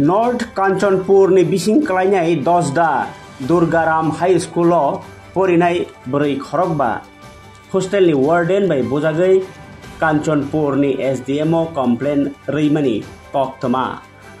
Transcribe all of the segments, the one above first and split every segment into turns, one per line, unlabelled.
north कांचनपुरनि बिसिंख्लायनाय 10 दा Durgaram high स्कुलाव फरायनाय 4 खरकबा हस्टेलनि वार्डेन बाय बोजागै कांचनपुरनि एसडीएम कमप्लेन रैमानि कक्तमा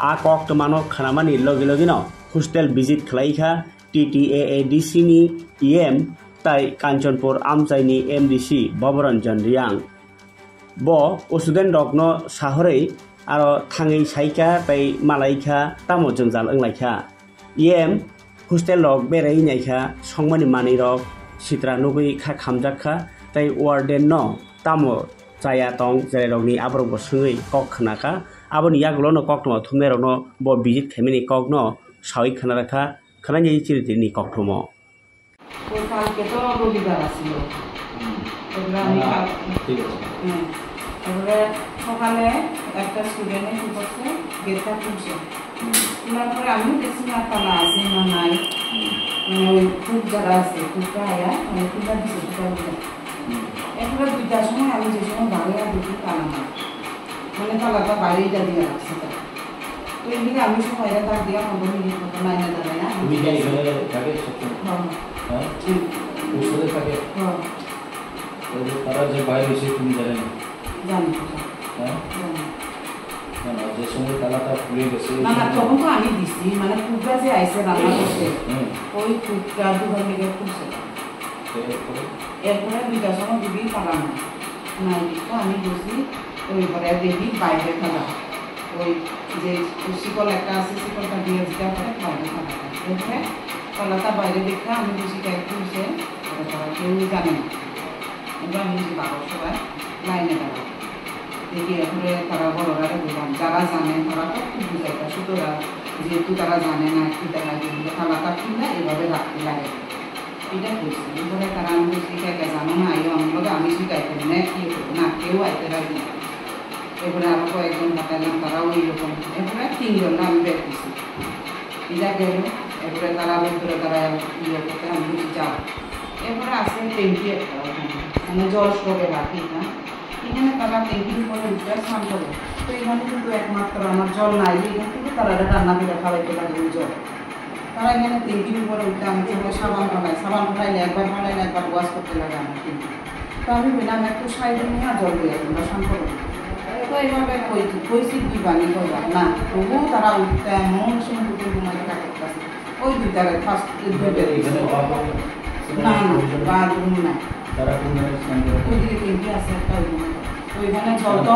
आ कक्तमानो खानामानि लगे लगेनो हस्टेल विजिट खालायखा TTAADC नि EM ताई कांचनपुर आमचाइनि MDC बबरंजन रियां ब स्टुडेंट रकनो साहरै आरो थाङै साइका ताई मालायखा तामोजों जालांलायखा EM हस्टेल रक बेरायनायखा संमानि मानि रक सित्रा नुगै खा खामजाखा ताई वार्डेन न तामो जाया तं जेरै रकनि आब्रब सुङै कक खनाका आबनि यागलोनो कक्तमा थुमने रकनो ब विजिट खामिनि ककनो सावै खनाराखा खनायै चिरितिनि कक्तमो
কালকে তো রবিবার আসছিল তারপরে সকালে একটা স্টুডেন্টে কি করছে গেটটা খুলছে খোলার পরে আমি দেখছি না তালা আছে না নাই মানে ওই খুব যারা আছে খুবটা আয়া মানে খুবটা দিচ্ছে সেটা বলে এরপরে 2টার সময় আমি যে সময় বাইরে দেখি তালা না মানে তালাটা বাইরেটা দিয়ে রাখছে তো এদিকে আমি সবাই তার দিয়ে 15 মিনিট মতো লাইনে দাঁড়ায় না তুমি কি এখানে থাকে হ্যাঁ उसके থাকে হ্যাঁ তো তারা যে বাইরে এসে তুমি জানেন জানি হ্যাঁ না যে সময় তালাটা খুলে গেছে না না তখন তো আমি দিছি মানে কুকরা যে আইছে রান্না করতে ওই কুকরা দুবার লেগে খুলছে এরপরে 2টার সময় দিবি তালা না তো আমি বসি ওই পরে দেখি বাইরে তালা ওই যে শিকল একটা আছে শিকলটা দিয়ে দিতে পারে বাইরে তালা এরপরে তালাটা বাইরে দেখে আমি বেশি ক্যাক খুলছে তারা কেউ জানে না এবার আমি বাবার সবাই লাইনে দাঁড়াবো দেখি এরপরে তারা বড়রা বললাম যারা জানে তারা তো খুব বুঝাইতা সুতরাং যেহেতু তারা জানে না কি তারা তালাটা খুললে এভাবে রাখতে লাগে এটা করছে এরপরে তারা আমি শিখাইতে জানো না আইও আমাকে আমি শিখাইতে না কি না কেউ আইতে রাখি এরপরে আরো কয়েকজন হাঁটালাম তারাও এইরকম এরপরে 3 জন আমি বের করছি এটা গেল এরপরে তারা ভিতরে তারা ইয়ে করতে আমি বুঝি যাও এরপরে আসে ট্যাঙ্কি একটা মানে জল স্টকে রাখি না এখানে তারা ট্যাঙ্কির উপরে উঠে স্নান করে তো এখানে কিন্তু একমাত্র আমার জল নাই এখান থেকে তারা রান্না করে খাওয়াইতে লাগে জল তারা এখানে ট্যাঙ্কির উপরে উঠে আমি সবাই সাবান ফালাইলে একবার ফালাইলে একবার ওয়াশ করতে লাগে আমার কিন্তু তো আমি বললাম একটু সাইডে নিয়ে জল দিয়ে তোমরা স্নান করো তো এইভাবে কইছি দিবানি কইবা না তবুও তারা উঠতে এমন সময় উঠে ঘুমাইতে থাকে ওই 2টার ফার্স্ট 2টার এখানে না বাথরুম না তারা কোন স্নান করে ওইদিকে ট্যাঙ্কি আছে একটা ওইখানে জল তো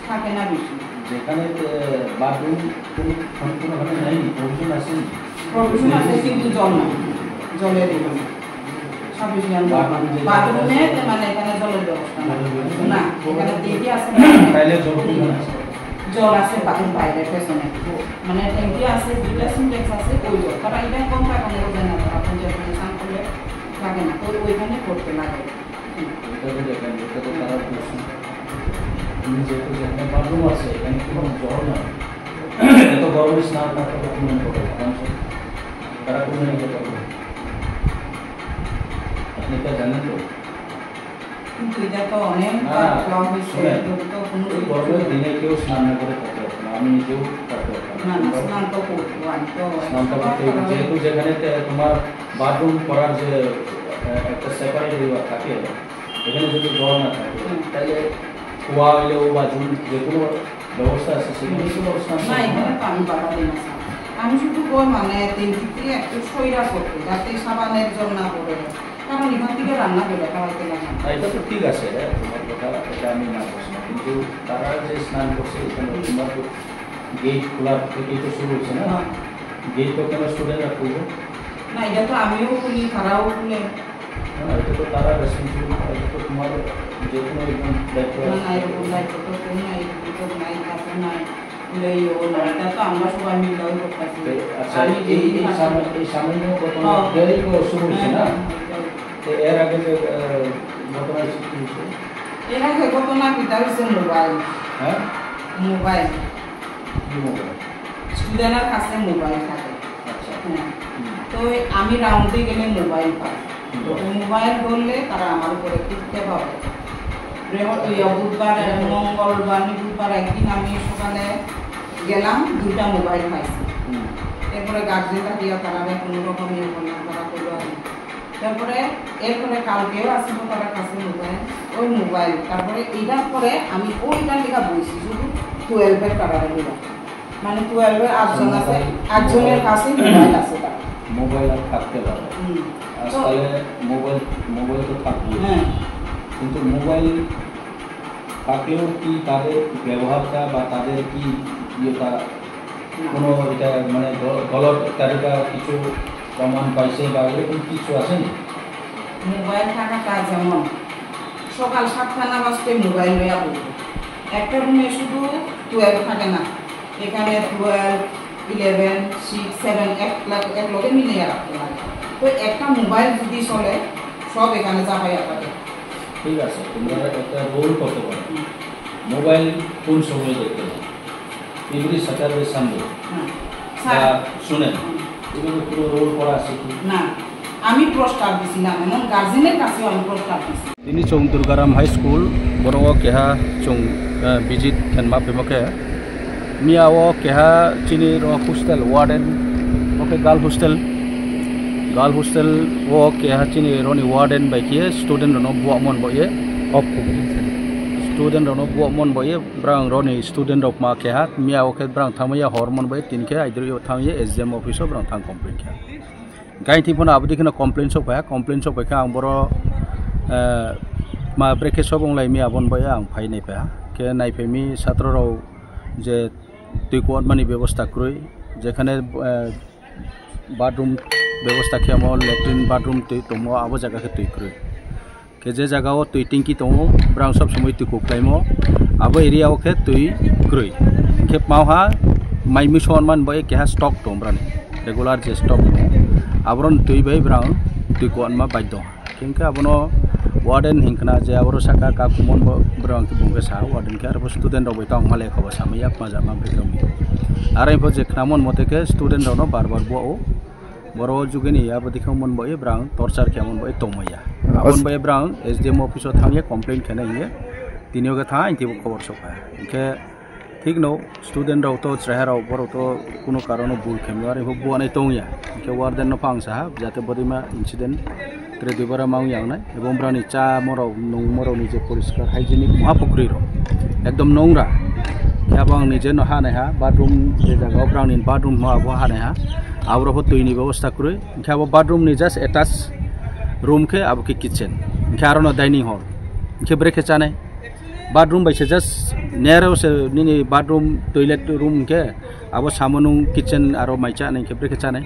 থাকে না বেশি যেখানে বাথরুম সম্পূর্ণভাবে নাই প্রভিশন আছে কিন্তু জল না জলের সাফিসিয়েন্ট বাথরুমে মানে এখানে জলের ব্যবস্থা না এখানে ট্যাঙ্কি আছে তাইলে জল আছে বাথরুম বাইরে পেছনে মানে ট্যাঙ্কি আছে 2টা সিনটেক্স আছে ওই জল তারা এটা কম টাকা নেবে না তারা পঞ্চায়েত স্নান করলে লাগে না তো ওইখানে করতে লাগে এটা তো তারা তুমি যেহেতু যেখানে বাথরুম আছে এখানে কোনো জল না এত গরমে স্নান না করতে কোনো করতে তারা কোনো নিতে পারবে আপনি এটা জানেন তো কিন্তু এটা তো অনেক কম হয়েছে তো কোনো গরমের দিনে কেউ স্নান না করে থাকতে পারে না আমি নিজেও থাকতে পারি না স্নান তো করবো আমি তো স্নান তো যেহেতু যেখানে তোমার বাথরুম করার যে একটা সেপারেট এরিয়া থাকে এখানে যদি জল না থাকে তাহলে কুয়া হইলেও বা যে কোনো ব্যবস্থা আছে সেখানে স্নান না এখানে তো আমি বাধা দিই না আমি শুধু মানে ট্যাঙ্কিতে একটু সইরা করতে যাতে সাবানের জল না পড়ে কারণ এখান থেকে রান্না করে খাওয়াইতে লাগে এটা তো ঠিক আছে তোমার কথা এটা আমি না বলছি না কিন্তু তারা যে স্নান করছে এখানে তোমার তো গেট খোলার থেকেই তো শুরু হচ্ছে না গেট তো কেন স্টুডেন্টরা খুলবে না এটা তো আমিও খুলি তারাও খুলে এটা তো তারা রেসপন্সিবল এটা তো তোমার যে কোনো একজন দায়িত্ব না এরকম দায়িত্ব তো কোনো নাই তো নাই কাছে নাই এই ও না এটা তো আমরা সবাই মিলে করতেছি আচ্ছা এই সামান্য ঘটনা দেরি করে শুরু হচ্ছে না এর আগে যে ঘটনা হয়েছে এর আগে ঘটনা কিটা হয়েছে মোবাইল হ্যাঁ মোবাইল স্টুডেন্টের কাছে মোবাইল থাকে আচ্ছা তো আমি রাউন্ডে গেলে মোবাইল পাই তো মোবাইল ধরলে তারা আমার উপরে কিনতে পাবে বুধবার মঙ্গলবার বুধবার একদিন আমি সকালে গেলাম 2টা মোবাইল পাইছি এরপরে গার্জেনটা দিয়া তারা কোনো রকম ইয়ে করলাম তারা করলো আর তারপরে এরপরে কালকেও আসবো তারা কাছে মোবাইল ওই মোবাইল তারপরে এটার পরে আমি ওইটার লেখা বলছি শুধু 12-এর কারারে নিলাম মানে 12-এর 8জন আছে 8জনের কাছে মোবাইল আছে তার
মোবাইল আর থাকতে পারে আসলে মোবাইল তো থাকবে
হ্যাঁ
কিন্তু মোবাইল থাকলেও কি তাদের ব্যবহারটা বা তাদের কি ইয়েটা কোনো এটা মানে গলত তালিকা কিছু প্রমাণ পাইছে বা এরকম কিছু আছে না
মোবাইল থাকাটা যেমন সকাল 7টা না বাজতে মোবাইল লইয়া পড়বে একটা রুমে শুধু 12 থাকে না এখানে 12, 11, 6, 7 এক লগে মিলিয়ে রাখতে লাগে তো একটা মোবাইল যদি চলে সব এখানে চাপাইয়া থাকে
ঠিক আছে তোমরা একটা রোল করতে পারো মোবাইল কোন সময় দেখতে পারো এভরি স্যাটারডে সানডে শুনেন এগুলো পুরো রোল করা আছে কি
না আমি প্রস্তাব দিছিলাম এমন গার্জেনের কাছে আমি প্রস্তাব দিছি
তিনি চং দুর্গারাম হাই স্কুল বড় কেহা চং বিজিত খেনমা পেমকে মিয়াও কেহা চিনি র হোস্টেল ওয়ার্ডেন ওকে গার্ল হোস্টেল ও কেহা চিনি রনি ওয়ার্ডেন বাইকিয়ে স্টুडेंट रनो बुआमन बये ऑफ स्टूडेंट रनो बुआमन बये ब्रांग रनि स्टूडेंट ऑफ मा केहा मिया ओके ब्रांग थामया हरमन बये तिनके आइदरि थामये एसजेएम ऑफिस ब्रांग थां कंप्लेन के गाइथि फना आबदि खना कंप्लेन सफाया आं बर मा ब्रेके सब अंलाय मिया बन बये आं फाइ नै पाया के नाइफेमी छात्र राव जे तुइकवाद मानि व्यवस्था क्रय जेखाने बाथरूम व्यवस्था खेमो लेट्रिन बाथरूम तुई तमो आबो जागा के तुई क्रय के जे जागाओ तुई टिंकी तमो ब्रांग सब समय तुई कोक्लाइमो आबो एरिया ओके तुई क्रय खेप मावहा माइमी सनमान बय केहा स्टक तमब्रानि रेगुलर जे स्टक आबरन तुई बय ब्रांग तुई कोनमा बाध्य किंका आबनो वार्डन हिंकना जे आबरो साका का कुमन ब्रांग के बुंगे सा वार्डन के आरो स्टूडेंट रबय तां माले खबर सामया माजा मा बेकमी आरो इफो जे खामन मते के स्टूडेंट रनो बार बुआओ बर जुगेनि आबदिखौ मन बय ब्रांग टर्चार केमन बय तमया आबन बय ब्रांग एसडीएम ऑफिस थांगे कंप्लेन खेनाइए तिनियोगे था इनतिबो खबर सफा इनके ठीक नो स्टूडेंट राव तो चेहराव बर तो कोनो कारण भूल खेमो आरो बुआनाय तंया इनके वार्डन न फांग साहब जाते बदिमा इंसिडेंट त्रे दुबारा माउ यांगनाय एवं ब्रानि चा मराव नों मराव निजे परिष्कार हाइजेनिक महापुख्रि रो एकदम नोंरा याबां निजे न हानाय हा बाथरूम जे जागाव ब्रानि बाथरूम माबो हानाय हा आबरो तुईनि व्यवस्था क्रय इनके आबो बाथरूम नि जस्ट अटैच रूम के आबो के किचन इनके आरो न डाइनिंग हॉल इनके ब्रेके चानाय बाथरूम बाइसे जस्ट नेरो से निनि बाथरूम टॉयलेट रूम के आबो सामनु किचन आरो माइचा नै के ब्रेके चानाय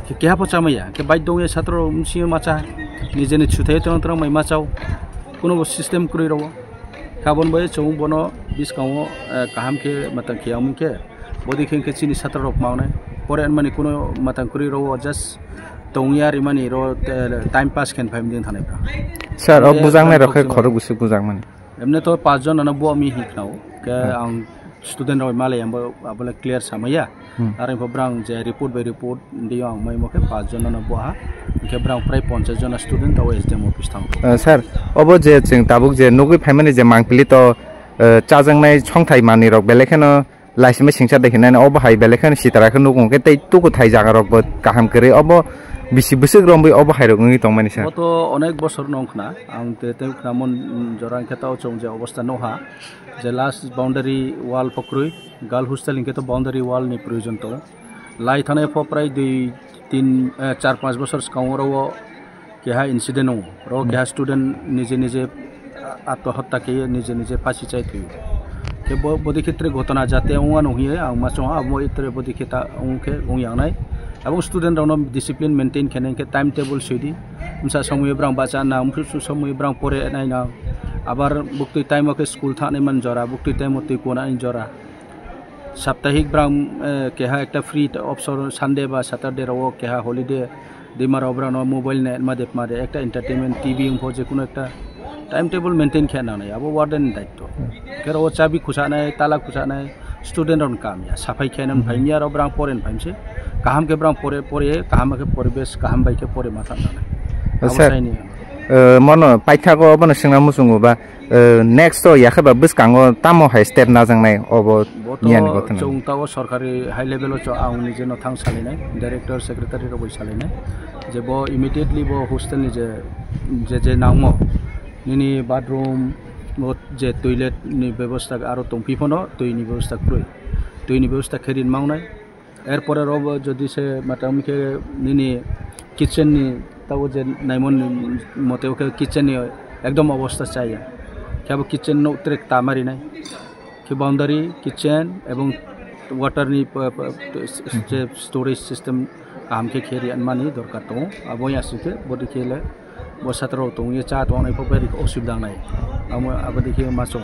के केहा पचामया के बाइदो ए छात्र सियो माचा निजेनि छुथाय तंत्र मै माचाव कोनो सिस्टम क्रय रव खाबन बय चौ बनो बिस्काओ काहाम के मतन खियाम के बदि खें के चिनि छात्र रक मावनाय परे माने कोनो मतन क्रय रव जस्ट तंगियारि माने रो टाइम पास खेन फाइम दिन थानायफ्रा
सर अब बुजांनाय रखे खर गुसु बुजां माने
एमने तो 5 जन न बुआ मी हिखनाव के आं स्टूडेंट रय माले आंबो आबले क्लियर सामया आरो इफो ब्रां जे रिपोर्ट बाय रिपोर्ट दियो आं मै मके 5 जन न बुआ के ब्रां प्राय 50 जन स्टूडेंट आव एसडीएम ऑफिस थां
सर अब जे जों दाबुक जे नगै फाइमाने जे मांगपिलि तो चाजोंनाय संथाय मानि रक बेलेखानो लाइसिमे सिंसा देखिनानै अब हाय बेलेखानो सिताराखौ नगंके तै तुकु थाय जागा रकबो गाहाम करे अब बिसि बोसोर रंबै अब हाय रगनि तंमानि सर
तो अनेक बोसोर नंखना आं ते खामन जरां खेताव चौ जे अवस्था नहा जे लास्ट बाउंडारी वाल पक्रुई गर्ल हॉस्टेल इनके तो बाउंडारी वाल नि प्रयोजन तो लाई थाने फ प्राय 2-3-4-5 बोसोर सिगाङाव केहा इन्सिडेंट दं रो केहा स्टूडेंट निजे आत्महत्या के निजे फांसी चाय थयो के बदि क्षेत्र घटना जाते उवा नहिए आं माचो आमो इतरे बदि खेता उनके उयानाय এবং স্টুডেন্ট রাউন্ড ডিসিপ্লিন মেইনটেইন খেনে के टाइम टेबल सैदी उनसा समय ब्रां बाचा ना उमफ्रु समय ब्रां परे नायना आबार बुक्ति टाइम के स्कूल थाने मन जरा बुक्ति टाइम ते कोना जरा साप्ताहिक ब्रां केहा एकटा फ्री अवसर सानडे बा सैटरडे राव केहा हलिडे दिमाराव ब्रां मोबाइल नेट मादे एकटा एंटारटेनमेंट टीवी उमफो जे कोनो एकटा टाइम टेबल मेइनटेइन खेनानै आबो वार्डन दायित्व केरो चाबी खुसानाय ताला खुसानाय स्टूडेंट रन कामिया साफाई खेनन फाइमिया रो ब्रां परेन फाइमसे काहाम के ब्रां परे कहम के परिवेश कहम बाय के परे माथा नानै
सर मनो पाइथागो बनो सिंना मुसुङो बा नेक्स्ट तो याखबा बसकांगो तामो हाय स्टेप नाजांनाय अब नियानि गथन
जोंतागो सरकारि हाई लेवल च आउनि जे नथां सालिनाय डाइरेक्टर सेक्रेटारि रबो सालिनाय जे बो इमिडिएटली बो हॉस्टल नि जे नांगमो निनि बाथरूम जे टॉयलेट नि व्यवस्था आरो तंफिफनो दैनि व्यवस्था क्रय दैनि व्यवस्था खेरिन मावनाय एरपर रबो जदि से मातामखे निनि किचन नि तागो जे नाइमन मते किचन नि एकदम अवस्था चाहिए क्या किचन नो ट्रेक तामारिनाय कि बाउंडारी किचन एवं वाटर नि स्टोरेज सिस्टम काम के खेरी अनमानी दरकार तो अब यासिके बदि खेले बसातरो तो ये चा तो नै पबेरि असुविधा नाय अब देखिए मासो